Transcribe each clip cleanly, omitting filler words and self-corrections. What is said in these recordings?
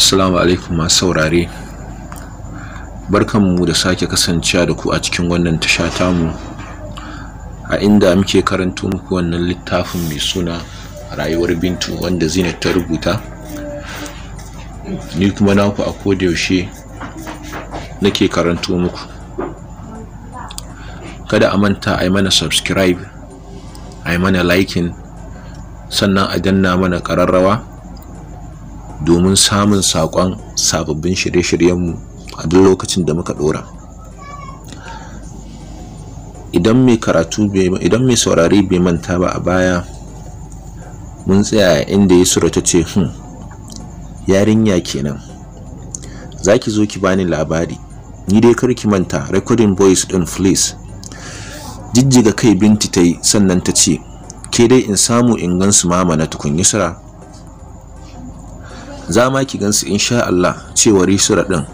Assalamu alaikum masu saurare, barkanmu da sake kasancewa da ku a cikin wannan tasha tamu, a inda muke karanto muku wannan littafin mai suna Rayuwar Bintu wanda Zinat ta rubuta. Ni kuma naku a koda yaushe nake karanto muku. Kada a manta a yi mana subscribe, a yi mana liking, sannan a danna mana ƙararrawa domin samun saƙon sababbin shirye-shiryenmu a duk lokacin da muka ɗora. Idan mai saurare bai manta ba, a baya mun tsaya inda Yusra ta ce yarinya kenan, zaki zo ki bani labari, ni dai kar ki manta recording voice din please. Jijjiga kai Binti ta yi, sannan ta ce ke dai in samu in gansu mama na tukun Yusra. Za ma ki gansu insha Allah, cewar Yusra din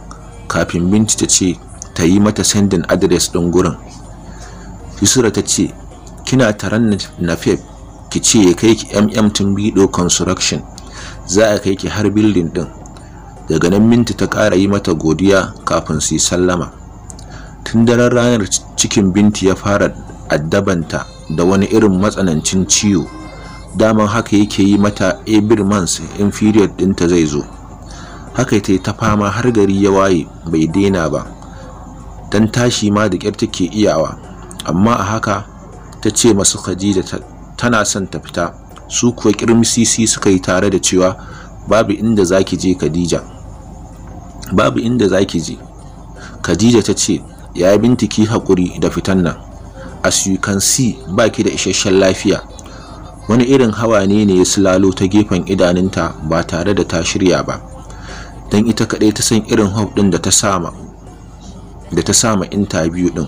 kafin Binti ta ce ta yi mata sending address din gurin. Yusra ta ce kina taron Nafef ki ce ya kai ki Tumbido construction, za a kai ki har building din. Daga nan Binti ta ƙara yi mata godiya kafin su yi sallama. Tun daren ranar cikin Binti ya fara addabanta da wani irin matsanancin ciwo. Daman haka yake yi mata every month in period ɗinta zai zo. Haka ta yi ta fama har gari ya waye bai daina ba, dan tashi ma da ƙyar take iyawa. Amma a haka ta ce masu Khadija tana son ta fita, su kuwa kirmisisi suka yi tare da cewa babu inda zaki je Khadija, babu inda zaki je. Khadija ta ce ya Binti ki haƙuri da fitan nan, as you can see baki da isasshen lafiya. Wani irin hawa ne ya silalo ta gefen idanunta ba tare da ta shirya ba, don ita kaɗai ta san irin hope ɗin da ta sama interview ɗin.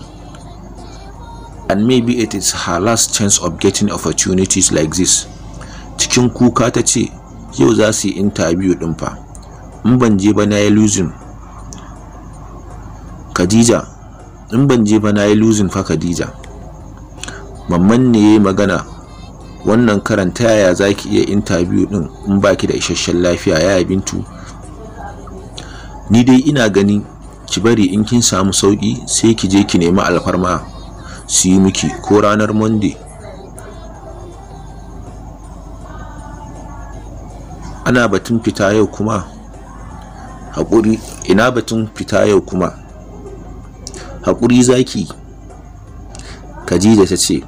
And maybe it is her last chance of getting opportunities like this. Cikin kuka ta ce yau za su yi interview ɗin fa, in ban je ba na yi losing Khadija, in ban je ba na yi losing fa Khadija. Mamman ne ya yi magana, wannan karanta yaya za ki iya interview ɗin in baki da isasshen lafiya yaya Bintu? Ni dai ina gani ki bari in kin samu sauki sai ki je ki nemi alfarma su yi miki ko ranar Monday. Ana batun fita yau kuma? Haƙuri, ina batun fita yau kuma? Haƙuri zaki? Khadija ta ce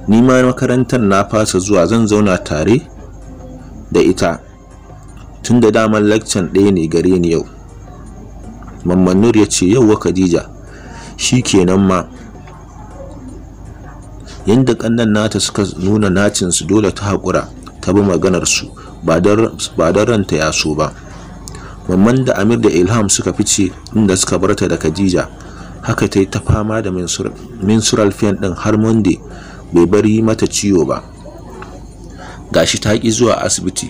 ni ma makarantar na fasa zuwa, zan zauna tare da ita tun da daman lecture ɗaya ne gare ni yau. Mamman Nur ya ce yauwa Khadija, shi kenan ma. Yanda ƙannan nata suka nuna nacinsu, dole ta haƙura ta bi maganarsu ba don ranta ya so ba. Mamman da Amir da Ilham suka fice inda suka barta da Khadija. Haka ta yi ta fama da menstrual pain ɗin har Monday bai bari mata ciwo ba. Gashi ta ƙi zuwa asibiti.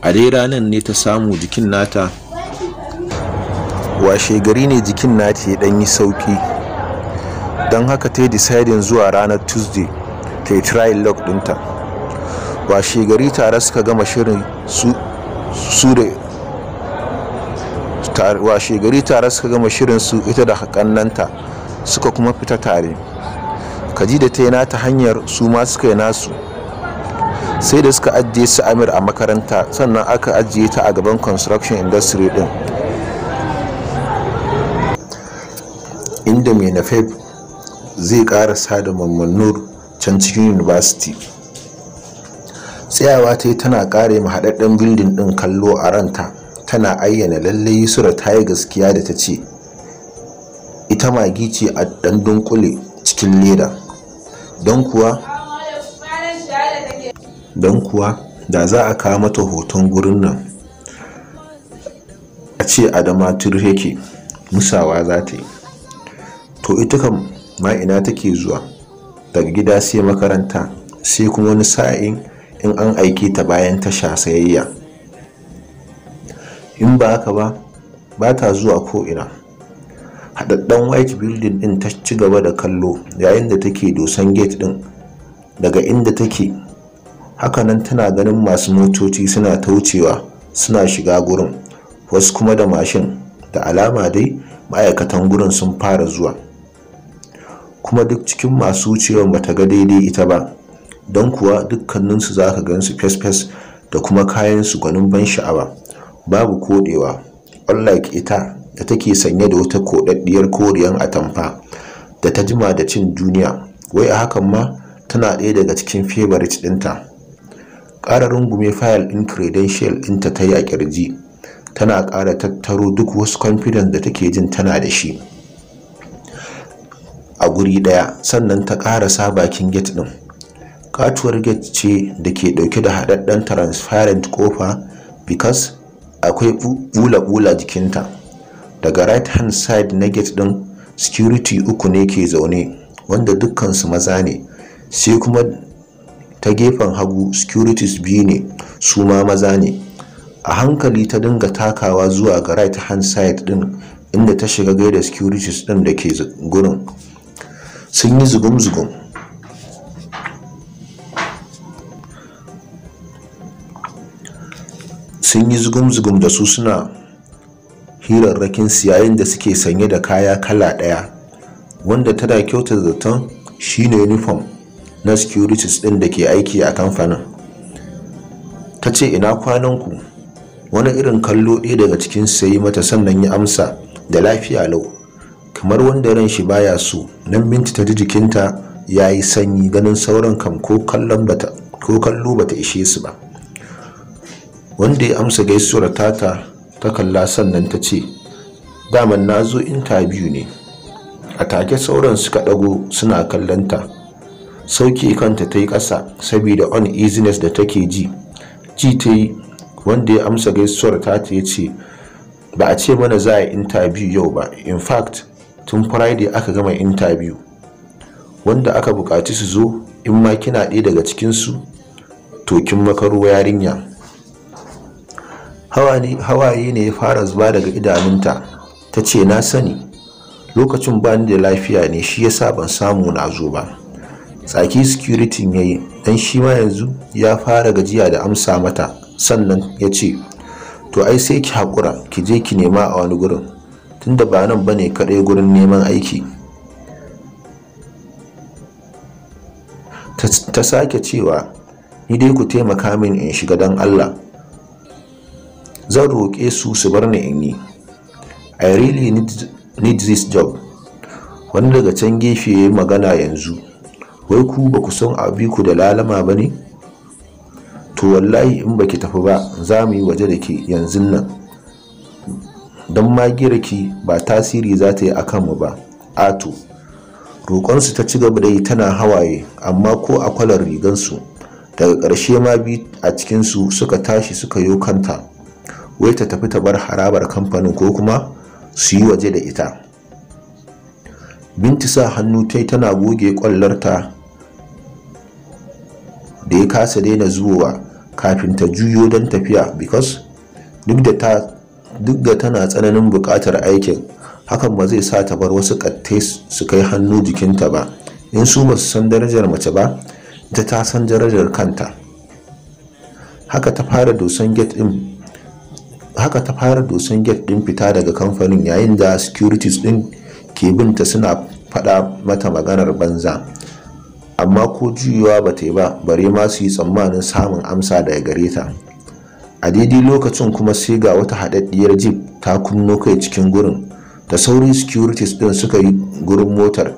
A dai ranar ne ta samu jikin nata, washe gari ne jikin nata ya ɗan yi sauƙi, don haka ta yi deciding zuwa ranar Tuesday ta yi trial log ɗinta. Washe gari tare suka gama shirin su ita da haƙannanta suka kuma fita tare. Khadija ta yi nata hanyar, su ma suka yi nasu. Sai da suka ajiye su Amir a makaranta, sannan aka ajiye ta a gaban construction industry din, inda mai Nafef zai karasa da Mamman Nur can cikin university. Tsayawa ta yi tana kare mahaɗaɗɗen building din kallo a ranta, tana ayyana lallai Yusra ta yi gaskiya da ta ce ita magi ce a ɗan dunkule cikin leda. Don kuwa da za a kawo mata hoton gurin nan a ce Adamatur yake, musawa za ta yi. To ita kam ma ina take zuwa? Daga gida sai makaranta, sai kuma wani sa'in in an aike ta bayan tasha sayayya. In ba haka ba ta zuwa ko ina. Haɗaɗɗen white building ɗin ta ci gaba da kallo yayin da take dosan gate ɗin daga inda take. Hakanan tana ganin masu motoci suna ta wucewa suna shiga gurin, wasu kuma da mashin. Da alama dai ma'aikatan gurin sun fara zuwa, kuma duk cikin masu wucewa bata ga daidai ita ba, don kuwa dukkaninsu za ka gansu fes-fes da kuma kayansu gwanin ban sha'awa, babu kodewa, unlike ita da take sanye da wata kodaddiyar koriyan atamfa da ta jima da cin duniya, wai a hakan ma tana ɗaya daga cikin favorite ɗinta. Ƙara rungume fayil ɗin credential ɗinta ta yi a ƙirji, tana ƙara tattaro duk wasu confidence da take jin tana da shi a guri ɗaya, sannan ta ƙarasa bakin gate ɗin. Katuwar gate ce da ke ɗauke da haɗaɗɗen transparent ƙofa because akwai bula-bula jikinta. Daga right hand side na gate ɗin security 3 ne ke zaune, wanda dukkansu maza ne, sai kuma ta gefen hagu securities 2 ne, su ma maza ne. A hankali ta dinga takawa zuwa ga right hand side ɗin, inda ta shiga gaida securities ɗin da ke gurin. Sun yi zugum-zugum da su, suna hirarrakin su yayin da suke sanye da kaya kala ɗaya, wanda tana kyautar zaton shine uniform na securities ɗin da ke aiki a kamfanin. Ta ce, ina kwananku? Wani irin kallo ɗaya daga cikin su yi mata, sannan ya amsa da lafiya lau, kamar wanda ran shi baya so. Nan Bintu ta ji jikinta ya yi sanyi, ganin sauran kam ko kallo bata ishe su ba. Wanda ya amsa gaisuwar tata ta kalla, sannan ta ce, daman na zo interview ne. A take sauran suka ɗago suna kallonta. Sauke kanta ta yi ƙasa saboda uneasiness da take ji ta yi. Wanda ya amsa gaisuwar tata ya ce, ba a ce mana za a yi interview yau ba, in fact tun Friday aka gama interview. Wanda aka buƙaci su zo, in ma kina ɗaya daga cikinsu to kin makaro yarinya. Hawaye ne ya fara zuba daga idanunta. Ta ce, na sani, lokacin ba ni da lafiya ne, shi yasa ban samu na zo ba. Tsaki security ya yi, dan shi ma yanzu ya fara gajiya da amsa mata, sannan ya ce, to ai sai ki haƙura ki je ki nema a wani gurin, tunda ba nan bane kaɗai gurin neman aiki. Ta sake cewa, ni dai ku taimaka min in shiga don Allah, zan roƙe su bar ni in yi. I really need this job. Wani daga can gefe ya yi magana yanzu, wai ku ba ku san abiku da lalama ba ne? To wallahi in baki tafi ba za mu yi waje da ke yanzu nan, don magirki ba tasiri za ta yi akan mu ba. Ato roƙonsu ta ci gaba da yi tana hawaye, amma ko a kwalar rigansu. Daga ƙarshe ma bi a cikinsu suka tashi suka yo kanta, wai ta tafi ta bar harabar kamfanin ko kuma su yi waje da ita. Bintu sa hannu ta yi tana goge ƙwallarta da ya kasa daina zuwa kafin ta juyo don tafiya, because duk da tana tsananin buƙatar aikin, hakan ba zai sa ta bar wasu ƙattai su kai hannu jikinta ba. In su ba su san darajar mace ba, ita ta san darajar kanta. Haka ta fara dosan gate din fita daga kamfanin, yayin da securities din ke binta suna faɗa mata maganar banza, amma ko juyowa ba ta yi ba, bare ma su yi tsammanin samun amsa daga gare ta. A daidai lokacin kuma sai ga wata haɗaɗɗiyar jeep ta kunno kai cikin gurin, da sauri securities din suka yi gurin motar,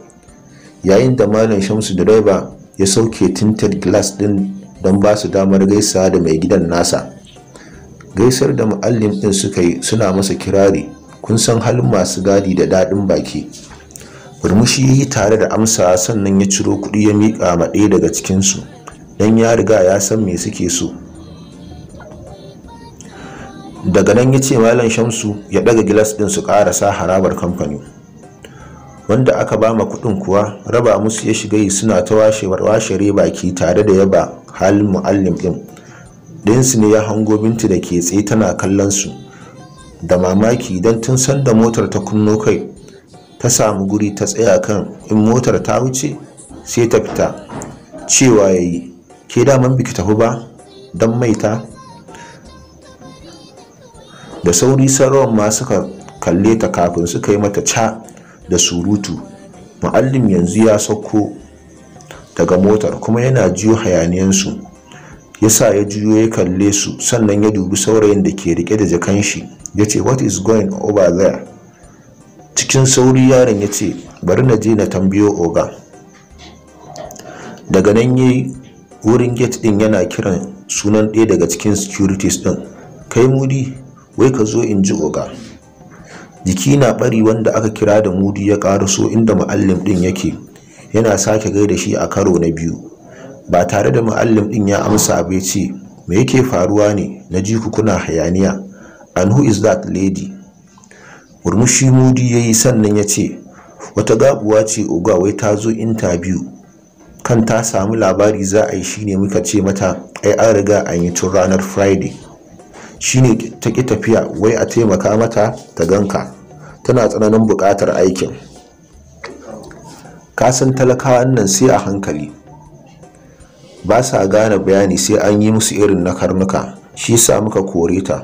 yayin da Malam Shamsu direba ya sauke tinted glass din don ba su damar gaisawa da mai gidan nasa. Gaisar da muallim din suka yi, suna masa kirari, kun san halin masu gadi da daɗin baki. Murmushi yi tare da amsa, sannan ya ciro kuɗi ya miƙa ma ɗaya daga cikinsu, don ya riga ya san me suke so. Daga nan ya ce Malam Shamsu ya ɗaga gilas ɗin su ƙarasa harabar kamfani. Wanda aka ba ma kuɗin kuwa raba musu ya shiga yi, suna ta washere baki tare da yaba halin muallim ɗin. Ɗayansu ne ya hango Bintu da ke tsaye tana kallon su da mamaki, don tun sanda motar ta kunno kai ta samu guri ta tsaya kan in motar ta wuce sai ta fita. Cewa ya yi, ke daman biki tafi ba don maita? Da sauri sauran ma suka kalle ta kafin suka yi mata ca da surutu. Muallim yanzu ya sauko daga motar kuma yana jiyo hayaniyansu. Yasa ya juyo ya kalle su, sannan ya dubi saurayin da ke rike da jakan shi ya ce, what is going over there? Cikin sauri yaron ya ce, bari na je na tambayo oga. Daga nan yayi wurin gate din yana kiran sunan ɗaya daga cikin securities din. Kai Mudi, wai ka zo in ji oga. Jiki na bari wanda aka kira da Mudi ya karaso inda muallim din yake, yana sake gaida shi a karo na biyu. Ba tare da muallim din ya amsa bai ce, me yake faruwa ne? Na ji ku kuna hayaniya. And who is that lady? Murmushi Mudi yayi sannan ya ce, wata gabuwa ce oga, wai ta zo interview kan ta samu labari za a yi, shine muka ce mata ai an riga an yi tun ranar Friday. Shine ta ki tafiya, wai a taimaka mata ta ganka, tana tsananin buƙatar aikin. Kasan talakawan nan sai a hankali, ba sa gane bayani sai an yi musu irin na karnuka, shi yasa muka kore ta.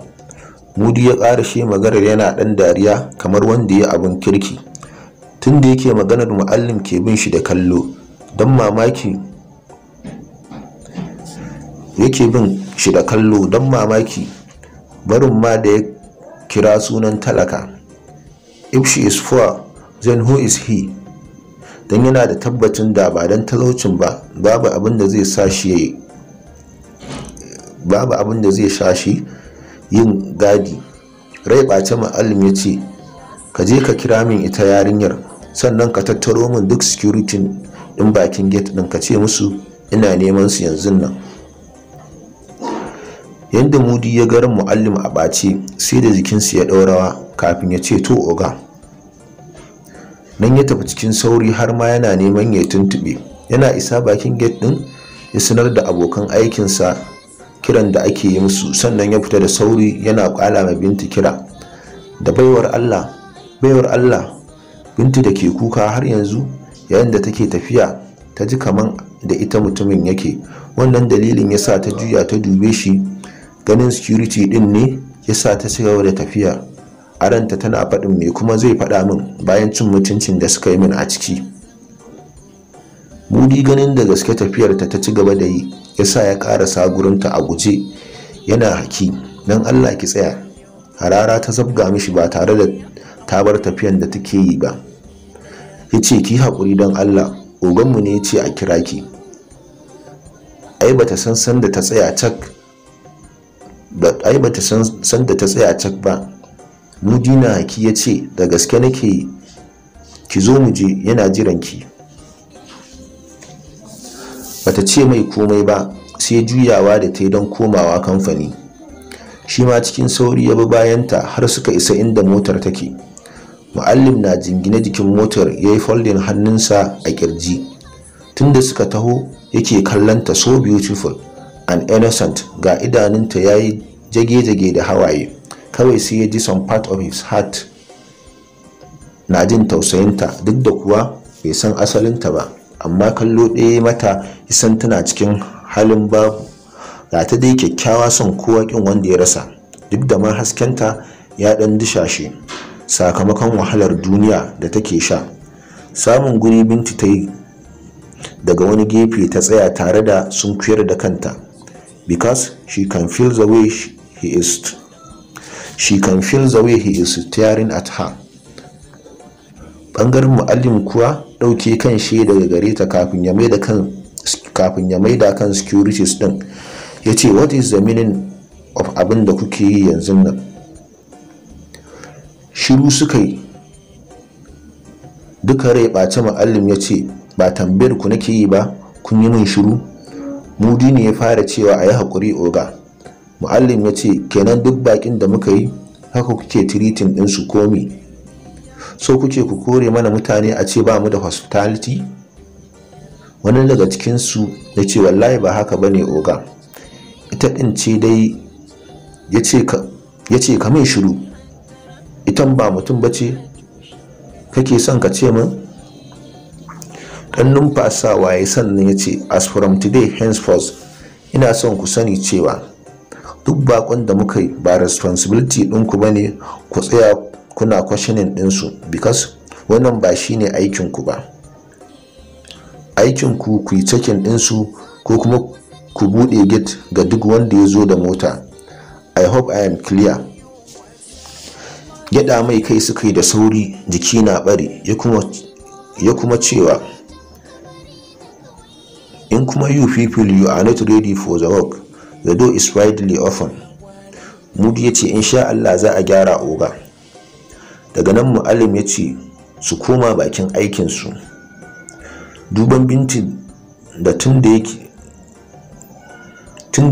Mudi ya ƙarashe maganar yana ɗan dariya kamar wanda ya abin kirki. Tun da yake maganar muallim ke bin shi da kallo, don mamaki barin ma da ya kira sunan talaka. If she is poor, then who is he? Don yana da tabbacin da ba don talaucin ba, babu abin da zai sha shi yin gadi. Rai ɓace muallim ya ce, ka je ka kira min ita yarinyar, sannan ka tattaro min duk security din bakin gate din, ka ce musu ina neman su yanzu nan. Yanda Mudi ya garin muallim a ɓace, sai da jikinsu ya ɗaurawa kafin ya ce, to oga. Nan ya tafi cikin sauri har ma yana neman ya tuntube. Yana isa bakin gate din ya sanar da abokan aikinsa kiran da ake yi musu, sannan ya fita da sauri yana kwala ma Bintu kira da baiwar Allah. Bintu da ke kuka har yanzu, yayin da take tafiya ta ji kaman da ita mutumin yake. Wannan dalilin yasa ta juya ta dube shi, ganin security din ne yasa ta cigaba da tafiya. A ranta tana faɗin me kuma zai faɗa min bayan cin mutuncin da suka yi min a ciki. Mudi ganin da gaske tafiyarta ta ci gaba da yi yasa ya ƙarasa gurinta a guje yana haki, dan Allah ki tsaya. Harara ta zabga mishi ba tare da ta bar tafiyan da take yi ba. Yace, ki haƙuri dan Allah, oganmu ne yace a kira ki. Ai bata san da ta tsaya cak ba. Mudi na haki ya ce, da gaske nake, ki zo mu je, yana jiran ki. Bata ce mai komai ba, sai juyawa da ta yi don komawa kamfani. Shi ma cikin sauri ya bi bayanta har suka isa inda motar take. Muallim na jingine jikin motar ya yi folding hannunsa a kirji. Tunda suka taho yake kallanta, so beautiful and innocent, ga idanunta ya yi jage-jage da hawaye. Kawai sai ya ji some part of his heart na jin tausayinta, duk da kuwa bai san asalinta ba, amma kallo ɗaya mata isan tana cikin halin babu. Ga ta dai kyakkyawa son kowa kin wanda ya rasa, duk da ma haskenta ya ɗan dishashe sakamakon wahalar duniya da take sha. Samun guri Bintu ta yi daga wani gefe ta tsaya tare da sunkuyar da kanta, because she can feel the way he is staring at her. Bangaren muallim kuwa dauke kan shi daga gare ta kafin ya maida kan securities din. Yace, what is the meaning of abin da kuke yi yanzu nan? Shiru suka yi duka. Rai ɓace muallim ya ce, ba tambayar ku nake yi ba, kun yi min shiru. Mudi ne ya fara cewa a yi haƙuri oga. Muallim ya ce, kenan duk bakin da muka yi haka kuke tiritin ɗinsu komi? So kuke ku kore mana mutane a ce ba mu da hospitality? Wani daga cikinsu ya ce, wallahi ba haka ba ne oga. Ita ɗin ce dai. Ya ce ka min shiru, itan ba mutum ba ce kake son ka ce min? Ɗan numfasawa ya sannan ya ce, as from today henceforth ina son ku sani cewa duk bakon da muka yi ba responsibility ɗinku ba ne ku tsaya kuna questioning ɗinsu, because wannan ba shine aikinku ba. Aikinku ku yi checking ɗinsu ko kuma ku buɗe gate ga duk wanda ya zo da mota. I hope I am clear. Gyaɗa mai kai suka yi da sauri, jiki na ɓari, ya kuma cewa, in kuma you people you are not ready for the work, the door is widely open. Mudi ya ce insha Allah za a gyara oga. Daga nan mu'allim ya ce su koma bakin aikinsu. Duban Bintu da tun da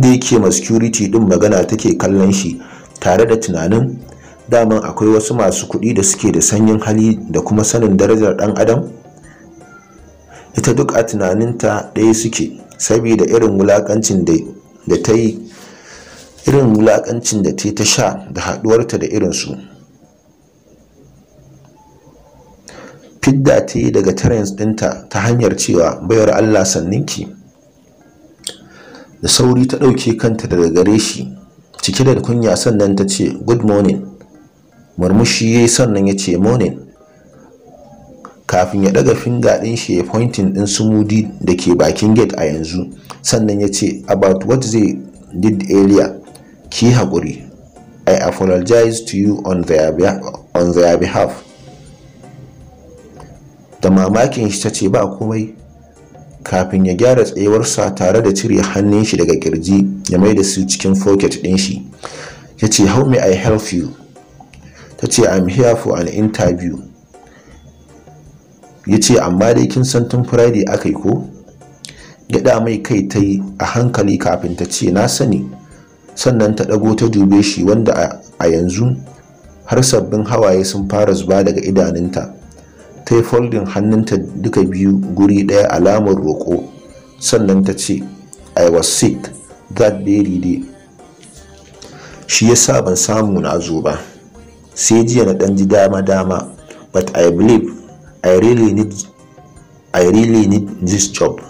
yake ma security din magana take kallon shi tare da tunanin daman akwai wasu masu kuɗi da suke da sanyin hali da kuma sanin darajar ɗan adam. Ita duk a tunaninta ɗaya suke, saboda irin wulakancin da ta yi ta sha da haɗuwarta da irinsu. Fidda ta yi daga terrace ɗinta ta hanyar cewa bayar Allah sanninki. Da sauri ta ɗauke kanta daga gare shi cike da kunya, sannan ta ce good morning. Murmushi ya yi sannan ya ce morning. Kafin ya ɗaga finga ɗin shi ya pointing ɗin su Mudi da ke bakin gate a yanzu, sannan ya ce about what they did earlier, ki haƙuri. I apologize to you on their behalf. Da mamakin shi ta ce ba komai, kafin ya gyara tsayewarsa tare da cire hannun shi daga kirji ya mai da su cikin pocket ɗin shi, ya ce how may I help you? Ta ce I'm here for an interview. Ya ce amma dai kin san tun Friday aka yi ko? Gyaɗa mai kai ta yi a hankali kafin ta ce na sani, sannan ta ɗago ta dube shi wanda a yanzu har sabbin hawaye sun fara zuba daga idanunta. Ta yi folding hannunta duka biyu guri ɗaya alamar roƙo, sannan ta ce I was sick that very day. Shi yasa ban samu na zo ba, sai jiya na ɗan ji dama, but I believe I really need this job.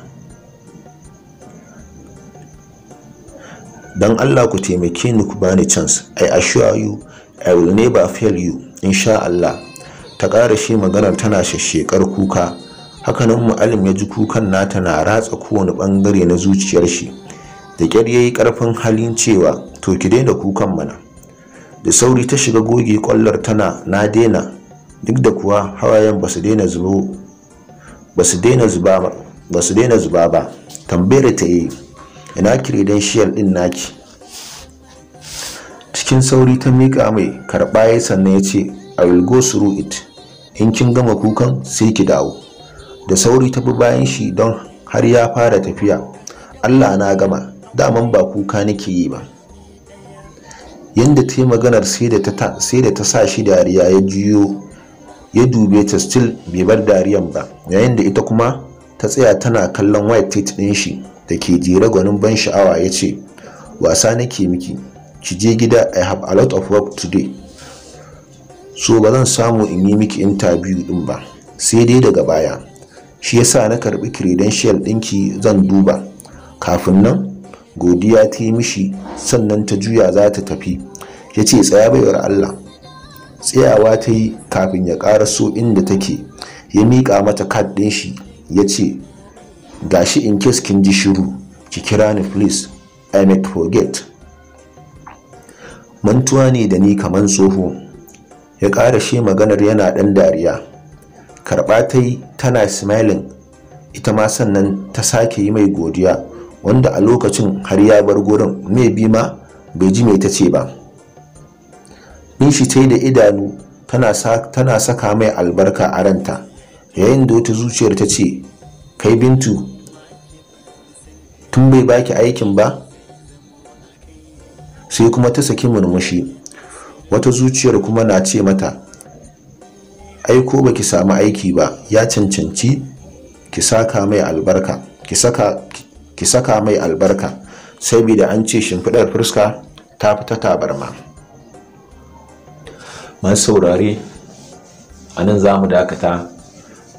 Dan Allah ku taimake ni ku bani chance. I assure you I will never fail you, insha Allah. Ta ƙara shi maganar tana shashshekar kuka. Hakanan mu'allim ya ji kukan nata na ratsa kowane ɓangare na zuciyar shi. Da ƙyar ya yi ƙarfin halin cewa to ki daina kukan mana. Da sauri ta shiga goge ƙwallar tana na daina, duk da kuwa hawayen ba su daina zuba ba. Tambayar ta yi ina credential ɗin naki? Cikin sauri ta miƙa mai, karɓa ya sannan ya ce I will go through it. In kin gama kukan sai ki dawo. Da sauri ta bi bayan shi don har ya fara tafiya. Allah na gama, daman ba kuka nake yi ba. Yanda ta yi maganar sai da ta sa shi dariya, ya juyo ya dube ta, still bai bar dariyan ba, yayin da ita kuma ta tsaya tana kallon white teeth ɗin shi da ke jere gwanin ban sha'awa. Ya ce wasa nake miki, ki je gida, I have a lot of work today, so ba zan samu in yi miki interview din ba, sai dai daga baya. Shi yasa na karbi credential ɗinki zan duba. Kafin nan godiya ta yi mishi, sannan ta juya za ta tafi. Ya ce tsaya baiwar Allah. Tsayawa ta yi kafin ya ƙara so inda take. Ya miƙa mata card ɗin shi ya ce gashi in case kin ji shiru ki kira ni please, I might forget. Mantuwa ne da ni kaman tsoho. Ya ƙara shi maganar yana ɗan dariya. Karɓa ta yi tana smiling ita ma, sannan ta sake yi mai godiya, wanda a lokacin har ya bar gurin, maybe ma bai ji mai ta ce ba. Nishi ta yi da idanu tana saka mai albarka a ranta, yayin da wata zuciyar ta ce kai Bintu, tun bai baki aikin ba? Sai kuma ta saki murmushi. Wata zuciyar kuma na ce mata ai ko baki samu aiki ba ya cancanci ki saka mai albarka, ki saka mai albarka, saboda an ce shimfidar fuska ta fita tabarma. Masu saurare, a nan za mu dakata,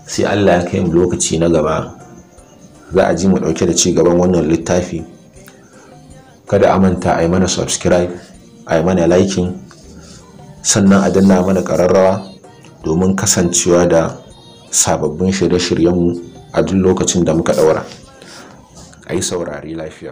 sai Allah ya kai mu lokaci na gaba za a ji mu dauke da ci gaban wannan littafi. kada a manta a yi mana subscribe, a yi mana liking, sannan a danna mana ƙararrawa domin kasancewa da sababbin shirye-shiryenmu a duk lokacin da muka ɗaura. A yi saurari lafiya.